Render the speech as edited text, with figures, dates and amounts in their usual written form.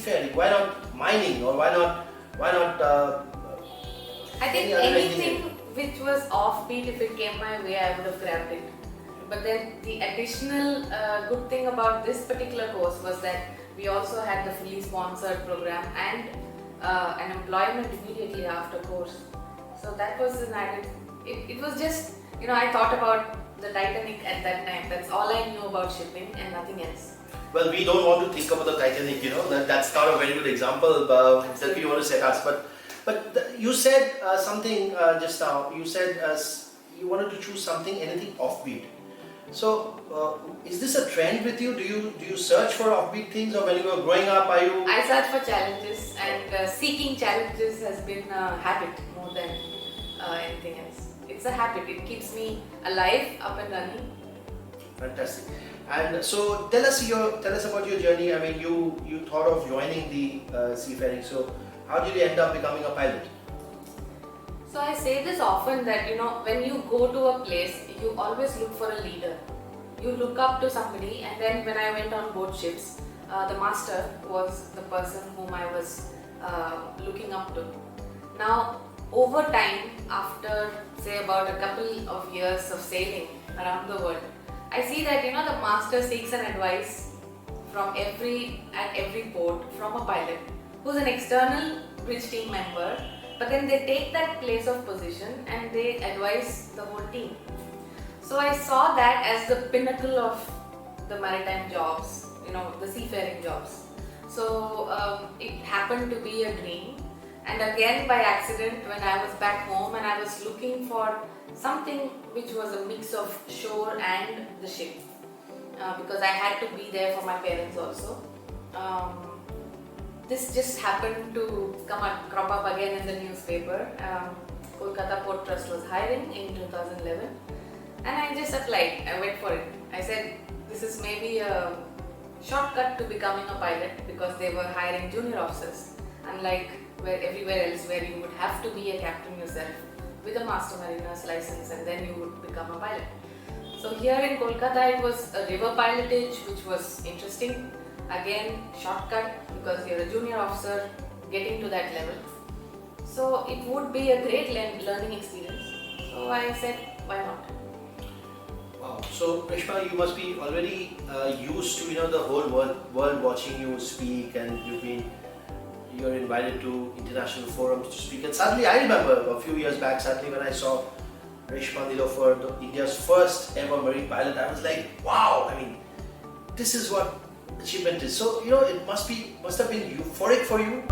seafaring? Why not mining, or why not I think any other anything engineering? which was offbeat, if it came my way, I would have grabbed it. But then the additional good thing about this particular course was that we also had the fully sponsored program and an employment immediately after course. So that was an added. It was just, I thought about the Titanic at that time. That's all I knew about shipping and nothing else. Well, we don't want to think about the Titanic, that's not a very good example that we want to set us. But you said something just now. You said you wanted to choose something, anything offbeat. So, is this a trend with you? Do you search for offbeat things, or when you were growing up, are you? I search for challenges, and seeking challenges has been a habit more than anything else. It's a habit. It keeps me alive, up and running. Fantastic. And so, tell us about your journey. I mean, you thought of joining the seafaring. So, how did you end up becoming a pilot? So I say this often that when you go to a place, you always look for a leader. You look up to somebody, and then when I went on boat ships, the master was the person whom I was looking up to. Now, over time, after say about a couple of years of sailing around the world, I see that the master seeks an advice from at every port from a pilot who's an external bridge team member. But then they take that place of position and they advise the whole team. So I saw that as the pinnacle of the maritime jobs, the seafaring jobs. So it happened to be a dream. And again, by accident, when I was back home and I was looking for something which was a mix of shore and the ship, because I had to be there for my parents also. This just happened to crop up again in the newspaper. Kolkata Port Trust was hiring in 2011, and I just applied. I went for it. I said, this is maybe a shortcut to becoming a pilot, because they were hiring junior officers, unlike everywhere else where you would have to be a captain yourself with a master mariner's license and then you would become a pilot. So here in Kolkata, it was a river pilotage, which was interesting. Again, shortcut, because you're a junior officer getting to that level. So it would be a great learning experience. So I said, why not? Wow. So Reshma, you must be already used to the whole world watching you speak, and you're invited to international forums to speak. And suddenly, I remember a few years back, when I saw Reshma Nilofer, India's first ever marine pilot, I was like, wow! I mean, this is what achievement is. So it must have been euphoric for you.